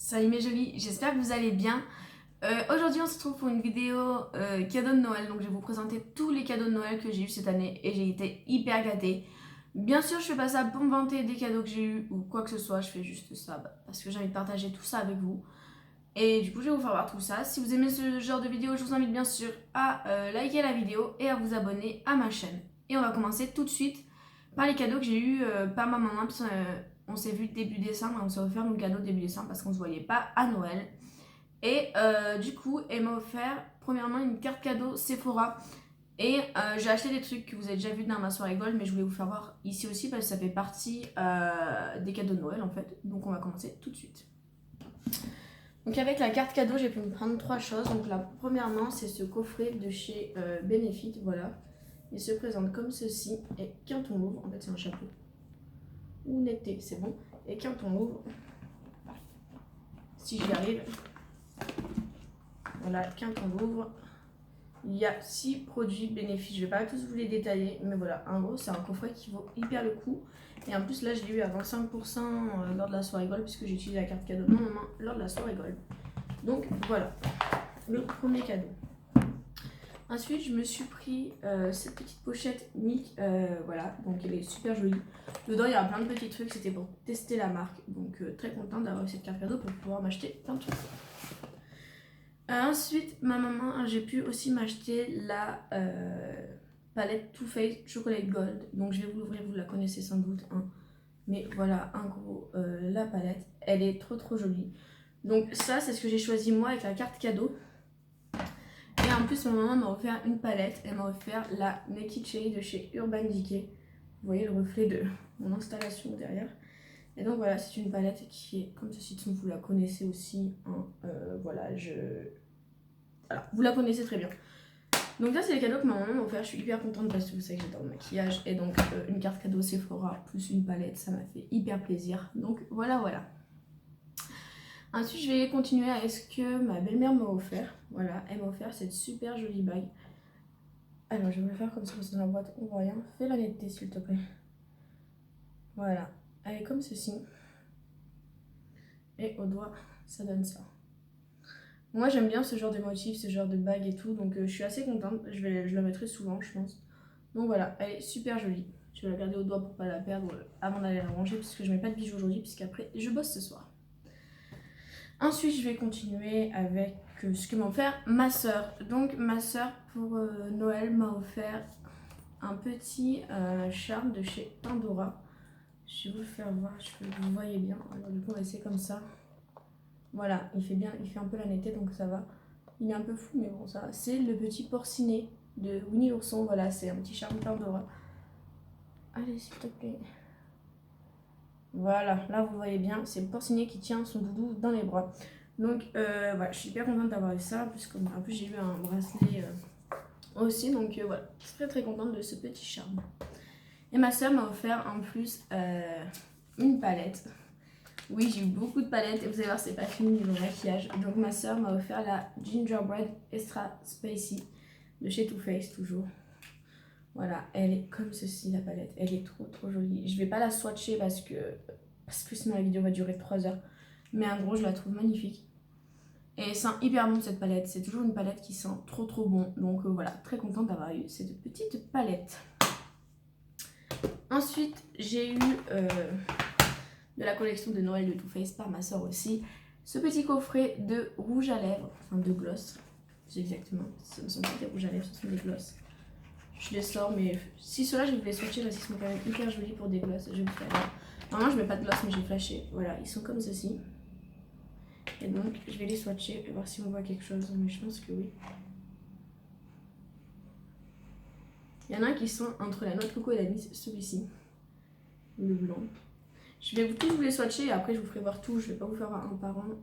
Salut mes jolis, j'espère que vous allez bien. Aujourd'hui on se retrouve pour une vidéo cadeau de Noël. Donc je vais vous présenter tous les cadeaux de Noël que j'ai eu cette année et j'ai été hyper gâtée. Bien sûr je fais pas ça pour me vanter des cadeaux que j'ai eu ou quoi que ce soit, je fais juste ça parce que j'ai envie de partager tout ça avec vous. Et du coup je vais vous faire voir tout ça. Si vous aimez ce genre de vidéo, je vous invite bien sûr à liker la vidéo et à vous abonner à ma chaîne. Et on va commencer tout de suite par les cadeaux que j'ai eu par ma maman. On s'est vu début décembre et on s'est offert nos cadeaux début décembre parce qu'on se voyait pas à Noël. Et du coup, elle m'a offert premièrement une carte cadeau Sephora. Et j'ai acheté des trucs que vous avez déjà vu dans ma soirée Gold, mais je voulais vous faire voir ici aussi parce que ça fait partie des cadeaux de Noël en fait. Donc on va commencer tout de suite. Donc avec la carte cadeau, j'ai pu me prendre 3 choses. Donc la premièrement, c'est ce coffret de chez Benefit, voilà. Il se présente comme ceci. Et quand on l'ouvre, en fait c'est un chapeau. Ou netté, c'est bon. Et quand on l'ouvre, si j'y arrive, voilà, quand on l'ouvre, il y a 6 produits bénéfices. Je vais pas tous vous les détailler, mais voilà, en gros, c'est un coffret qui vaut hyper le coup. Et en plus, là, je l'ai eu à 25% lors de la soirée Gold, puisque j'ai utilisé la carte cadeau de ma maman lors de la soirée Gold. Donc voilà, le premier cadeau. Ensuite, je me suis pris cette petite pochette Nick, voilà, donc elle est super jolie. Dedans, il y a plein de petits trucs, c'était pour tester la marque. Donc très contente d'avoir eu cette carte cadeau pour pouvoir m'acheter plein de trucs. Ensuite, ma maman, j'ai pu aussi m'acheter la palette Too Faced Chocolate Gold. Donc je vais vous l'ouvrir, vous la connaissez sans doute. Hein. Mais voilà, en gros, la palette, elle est trop jolie. Donc ça, c'est ce que j'ai choisi moi avec la carte cadeau. Et en plus, ma maman m'a offert une palette. Elle m'a offert la Naked Cherry de chez Urban Decay. Vous voyez le reflet de mon installation derrière. Et donc voilà, c'est une palette qui est comme ceci, vous la connaissez aussi. Hein. Voilà, vous la connaissez très bien. Donc là, c'est les cadeaux que ma maman m'a offert. Je suis hyper contente parce que vous savez que j'adore le maquillage. Et donc, une carte cadeau Sephora plus une palette, ça m'a fait hyper plaisir. Donc voilà. Ensuite, je vais continuer avec ce que ma belle-mère m'a offert. Voilà, elle m'a offert cette super jolie bague. Alors, je vais le faire comme ça parce que dans la boîte, on voit rien. Fais la netteté, s'il te plaît. Voilà, elle est comme ceci. Et au doigt, ça donne ça. Moi, j'aime bien ce genre de motif, ce genre de bague et tout. Donc, je suis assez contente. Je la mettrai souvent, je pense. Donc voilà, elle est super jolie. Je vais la garder au doigt pour pas la perdre avant d'aller la ranger parce que je mets pas de bijoux aujourd'hui puisqu'après, je bosse ce soir. Ensuite, je vais continuer avec ce que m'a offert ma soeur. Donc, ma soeur, pour Noël, m'a offert un petit charme de chez Pandora. Je vais vous le faire voir, je peux que vous voyez bien. Alors, du coup, on va essayer comme ça. Voilà, il fait bien, il fait un peu la netteté, donc ça va. Il est un peu fou, mais bon, ça va. C'est le petit porcinet de Winnie l'ourson. Voilà, c'est un petit charme Pandora. Allez, s'il te plaît. Voilà, là vous voyez bien, c'est le porcinet qui tient son doudou dans les bras. Donc voilà, je suis hyper contente d'avoir eu ça, puisque en plus j'ai eu un bracelet aussi, donc voilà, je suis très contente de ce petit charme. Et ma soeur m'a offert en plus une palette. Oui, j'ai eu beaucoup de palettes et vous allez voir, c'est pas fini niveau maquillage. Donc ma soeur m'a offert la Gingerbread Extra Spicy de chez Too Faced toujours. Voilà, elle est comme ceci la palette, elle est trop jolie. Je vais pas la swatcher parce que sinon la vidéo va durer 3 heures. Mais en gros, je la trouve magnifique. Et elle sent hyper bon cette palette, c'est toujours une palette qui sent trop bon. Donc voilà, très contente d'avoir eu cette petite palette. Ensuite, j'ai eu de la collection de Noël de Too Faced par ma soeur aussi. Ce petit coffret de rouge à lèvres, enfin de gloss, c'est exactement. Ce ne sont pas des rouges à lèvres, ce sont des gloss. Je les sors, mais si ceux-là, je vais les swatcher parce qu'ils sont quand même hyper jolis pour des gloss. Je vais vous faire. Normalement, je mets pas de gloss, mais j'ai flashé. Voilà, ils sont comme ceci. Et donc, je vais les swatcher et voir si on voit quelque chose. Mais je pense que oui. Il y en a un qui sont entre la noix de coco et l'anis, celui-ci. Le blanc. Je vais tous vous les swatcher et après, je vous ferai voir tout. Je vais pas vous faire un par un.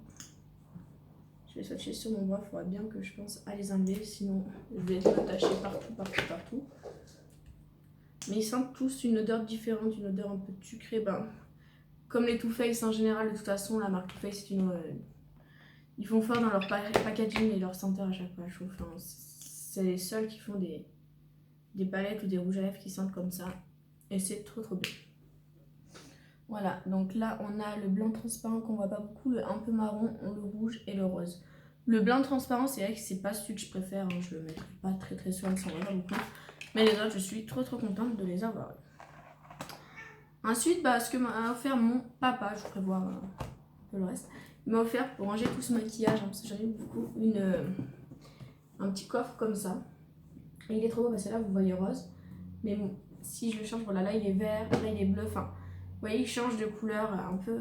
Je vais swatcher sur mon bras. Il faudra bien que je pense à les enlever. Sinon, je vais être attachée partout. Mais ils sentent tous une odeur différente, une odeur un peu sucrée. Ben, comme les Too Faced en général, de toute façon, la marque Too Faced, c'est une. Ils font fort dans leur packaging et leur senteur à chaque fois. Je trouve. Enfin, c'est les seuls qui font des palettes ou des rouges à lèvres qui sentent comme ça. Et c'est trop bien. Voilà, donc là on a le blanc transparent qu'on voit pas beaucoup, le un peu marron, le rouge et le rose. Le blanc transparent, c'est vrai que c'est pas celui que je préfère, hein, je le mets pas très souvent, ça en va pas beaucoup. Mais les autres, je suis trop contente de les avoir. Ensuite, ce que m'a offert mon papa, je ferai voir un peu le reste. Il m'a offert pour ranger tout ce maquillage, hein, parce que j'en ai beaucoup, un petit coffre comme ça. Et il est trop beau parce que là vous voyez rose. Mais bon, si je le change, voilà, là il est vert, là il est bleu, enfin, vous voyez, il change de couleur un peu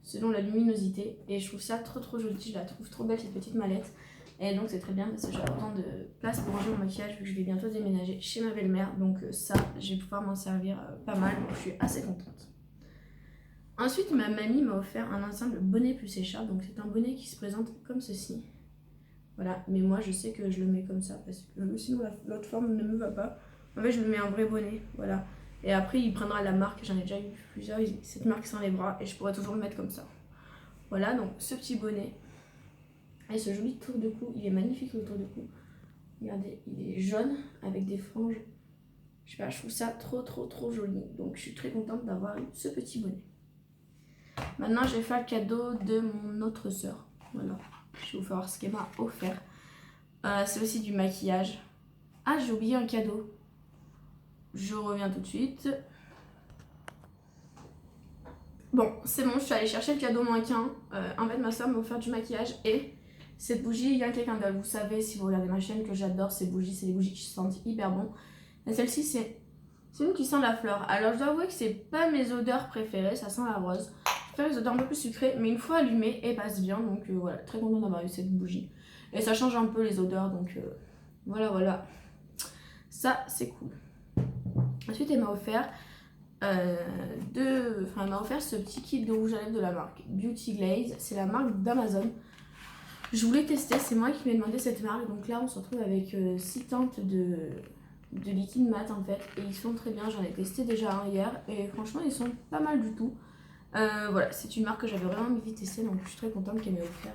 selon la luminosité. Et je trouve ça trop joli, je la trouve trop belle cette petite mallette. Et donc c'est très bien parce que j'ai autant de place pour ranger mon maquillage vu que je vais bientôt déménager chez ma belle-mère. Donc ça, je vais pouvoir m'en servir pas mal, donc je suis assez contente. Ensuite, ma mamie m'a offert un ensemble bonnet plus écharpe. Donc c'est un bonnet qui se présente comme ceci. Voilà, mais moi je sais que je le mets comme ça parce que sinon l'autre forme ne me va pas. En fait, je me mets un vrai bonnet, voilà. Et après, il prendra la marque, j'en ai déjà eu plusieurs, cette marque s'enlèvera et je pourrai toujours le mettre comme ça. Voilà, donc ce petit bonnet et ce joli tour de cou, il est magnifique le tour de cou. Regardez, il est jaune avec des franges. Je sais pas, je trouve ça trop joli. Donc je suis très contente d'avoir eu ce petit bonnet. Maintenant, je vais faire le cadeau de mon autre sœur. Voilà. Je vais vous faire voir ce qu'elle m'a offert. C'est aussi du maquillage. Ah, j'ai oublié un cadeau. Je reviens tout de suite. Bon, c'est bon, je suis allée chercher le cadeau mannequin. En fait, ma soeur m'a offert du maquillage et cette bougie, il y a quelqu'un d'autre. Vous savez, si vous regardez ma chaîne, que j'adore ces bougies. C'est des bougies qui sentent hyper bon. Et celle-ci, c'est une qui sent la fleur. Alors, je dois avouer que c'est pas mes odeurs préférées. Ça sent la rose. Je préfère les odeurs un peu plus sucrées, mais une fois allumée, elle passe bien. Donc voilà, très contente d'avoir eu cette bougie. Et ça change un peu les odeurs, donc voilà. Ça, c'est cool. Ensuite, elle m'a offert elle m'a offert ce petit kit de rouge à lèvres de la marque Beauty Glaze. C'est la marque d'Amazon. Je voulais tester, c'est moi qui m'ai demandé cette marque. Donc là, on se retrouve avec 6 teintes de liquide mat en fait. Et ils sont très bien, j'en ai testé déjà un hier. Et franchement, ils sont pas mal du tout. Voilà, c'est une marque que j'avais vraiment envie de tester. Donc je suis très contente qu'elle m'ait offert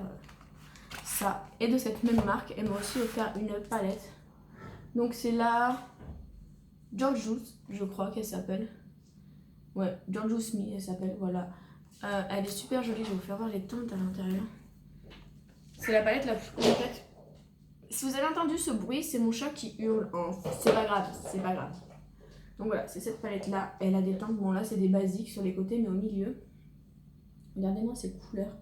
ça. Et de cette même marque, elle m'a aussi offert une palette. Donc c'est la George Juice, je crois qu'elle s'appelle. Ouais, George Juice Me, elle s'appelle, voilà. Elle est super jolie, je vais vous faire voir les teintes à l'intérieur. C'est la palette la plus complète. Si vous avez entendu ce bruit, c'est mon chat qui hurle. C'est pas grave, c'est pas grave. Donc voilà, c'est cette palette là. Elle a des teintes, bon là c'est des basiques sur les côtés, mais au milieu. Regardez-moi ces couleurs.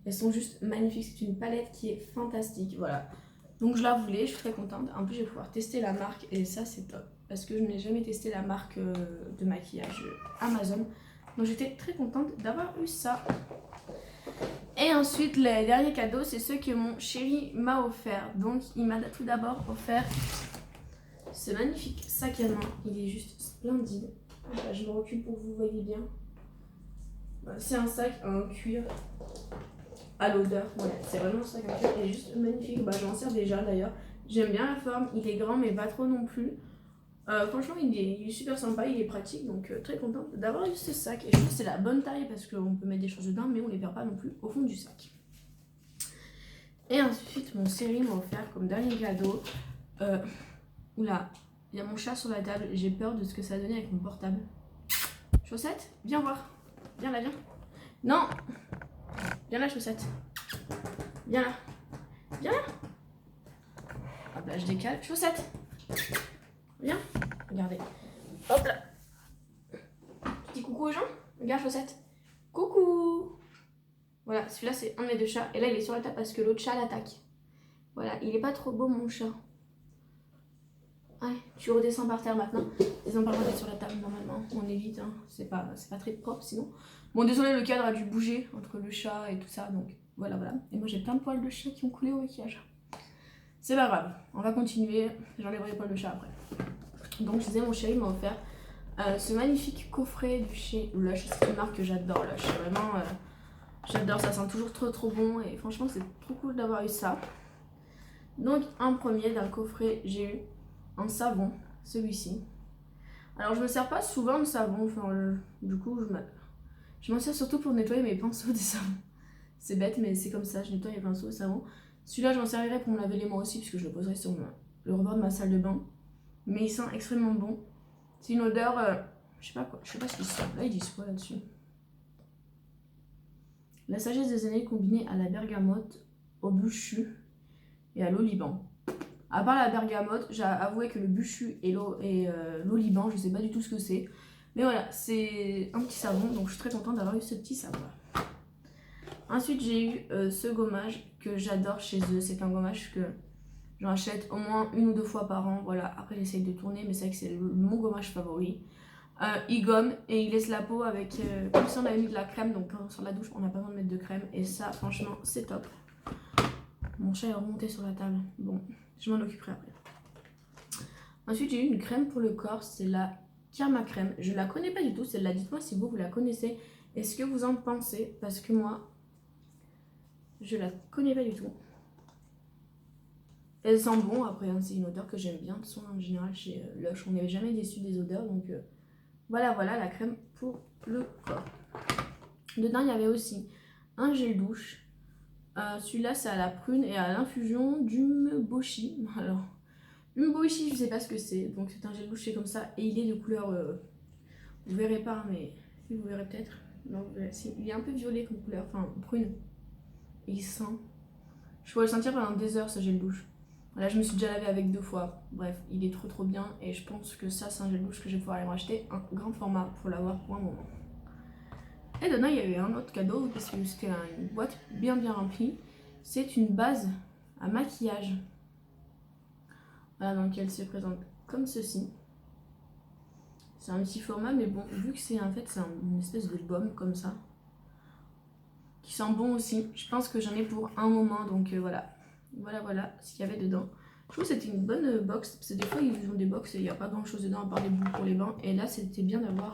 Elles sont juste magnifiques, c'est une palette qui est fantastique, voilà. Donc je la voulais, je suis très contente. En plus, je vais pouvoir tester la marque et ça c'est top. Parce que je n'ai jamais testé la marque de maquillage Amazon. Donc j'étais très contente d'avoir eu ça. Et ensuite, les derniers cadeaux, c'est ceux que mon chéri m'a offert. Donc il m'a tout d'abord offert ce magnifique sac à main. Il est juste splendide. Là, je me recule pour que vous voyez bien. C'est un sac en cuir à l'odeur. Voilà, c'est vraiment un sac en cuir. Il est juste magnifique. Je m'en sers déjà d'ailleurs. J'aime bien la forme. Il est grand mais pas trop non plus. Franchement, il est super sympa, il est pratique, donc très contente d'avoir eu ce sac. Et je trouve que c'est la bonne taille parce qu'on peut mettre des choses dedans, mais on les perd pas non plus au fond du sac. Et ensuite, mon chéri m'a offert comme dernier cadeau. Oula, il y a mon chat sur la table, j'ai peur de ce que ça a donné avec mon portable. Chaussette, viens voir. Viens là, viens. Non, viens là, chaussette. Viens là. Viens là. Hop là, je décale. Chaussette. Viens, regardez. Hop là. Petit coucou aux gens. Regarde, chaussette. Coucou. Voilà, celui-là c'est un de mes deux chats. Et là il est sur la table parce que l'autre chat l'attaque. Voilà, il est pas trop beau mon chat. Allez, tu redescends par terre maintenant. Ils ont pas le droit d'être sur la table normalement. On évite, hein. C'est pas très propre sinon. Bon, désolé, le cadre a dû bouger entre le chat et tout ça. Donc voilà. Et moi j'ai plein de poils de chat qui ont coulé au maquillage. C'est pas grave, on va continuer. J'enlèverai les poils de chat après. Donc je disais, mon chéri m'a offert ce magnifique coffret de chez Lush. C'est une marque que j'adore, Lush. Vraiment, j'adore, ça sent toujours trop bon. Et franchement, c'est trop cool d'avoir eu ça. Donc en premier, dans le coffret, j'ai eu un savon, celui-ci. Alors je me sers pas souvent de savon. Du coup, je m'en sers surtout pour nettoyer mes pinceaux de savon. C'est bête, mais c'est comme ça, je nettoie mes pinceaux de savon. Celui-là, je m'en servirai pour me laver les mains aussi, puisque je le poserai sur le rebord de ma salle de bain. Mais il sent extrêmement bon. C'est une odeur, Je sais pas quoi, je sais pas ce qu'ils sont. Là ils disent quoi là-dessus? La sagesse des années combinée à la bergamote, au buchu et à l'oliban. À part la bergamote, j'ai avoué que le buchu et l'oliban, je sais pas du tout ce que c'est. Mais voilà, c'est un petit savon, donc je suis très contente d'avoir eu ce petit savon. Ensuite, j'ai eu ce gommage que j'adore chez eux. C'est un gommage que j'en achète au moins 1 ou 2 fois par an. Voilà, après j'essaye de tourner, mais c'est vrai que c'est mon gommage favori. Il gomme et il laisse la peau avec, comme si on avait mis de la crème. Donc quand on sort de la douche, on n'a pas besoin de mettre de crème. Et ça, franchement, c'est top. Mon chat est remonté sur la table. Bon, je m'en occuperai après. Ensuite, j'ai eu une crème pour le corps. C'est la Karma Crème. Je la connais pas du tout, celle-là. Dites-moi si vous la connaissez. Est-ce que vous en pensez? Parce que moi, je la connais pas du tout. Elle sent bon, après hein, c'est une odeur que j'aime bien. De toute façon, en général chez Lush, on n'est jamais déçu des odeurs. Donc voilà la crème pour le corps. Dedans il y avait aussi un gel douche. Celui-là c'est à la prune et à l'infusion d'Umeboshi. Alors Umeboshi je sais pas ce que c'est. Donc c'est un gel douche comme ça et il est de couleur... vous verrez pas mais si vous verrez peut-être. Non, il est un peu violet comme couleur, enfin brune. Et il sent... Je pourrais le sentir pendant des heures ce gel douche. Là, je me suis déjà lavé avec 2 fois. Bref, il est trop bien. Et je pense que ça, c'est un gel douche que je vais pouvoir aller m'acheter un grand format pour l'avoir pour un moment. Et dedans, il y avait un autre cadeau parce que c'était une boîte bien remplie. C'est une base à maquillage. Voilà, donc elle se présente comme ceci. C'est un petit format, mais bon, vu que c'est en fait c'est une espèce de baume comme ça. Qui sent bon aussi. Je pense que j'en ai pour un moment, donc voilà. Voilà ce qu'il y avait dedans. Je trouve que c'était une bonne box, parce que des fois ils ont des box et il n'y a pas grand chose dedans à part des boules pour les bains. Et là c'était bien d'avoir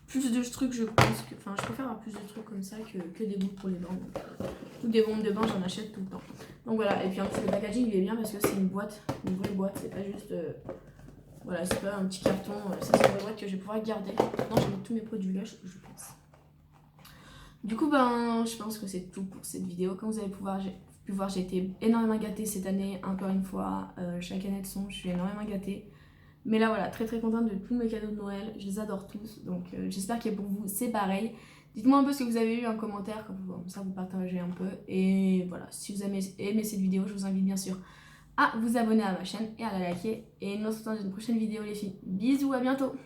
plus de trucs, je pense. Enfin, je préfère avoir plus de trucs comme ça que des boules pour les bains. Ou des bombes de bain, j'en achète tout le temps. Donc voilà, et puis en plus le packaging il est bien parce que c'est une boîte, une vraie boîte, c'est pas juste... voilà, c'est pas un petit carton, ça c'est une vraie boîte que je vais pouvoir garder. Maintenant je mets tous mes produits Lush, je pense. Du coup, je pense que c'est tout pour cette vidéo. Comme vous avez pu voir, j'ai été énormément gâtée cette année. Encore une fois, chaque année de son, je suis énormément gâtée. Mais là, voilà, très contente de tous mes cadeaux de Noël. Je les adore tous. Donc, j'espère que pour vous, c'est pareil. Dites-moi un peu ce que vous avez eu en commentaire, comme ça vous partagez un peu. Et voilà, si vous avez aimé cette vidéo, je vous invite bien sûr à vous abonner à ma chaîne et à la liker. Et nous on se retrouve dans une prochaine vidéo, les filles. Bisous, à bientôt!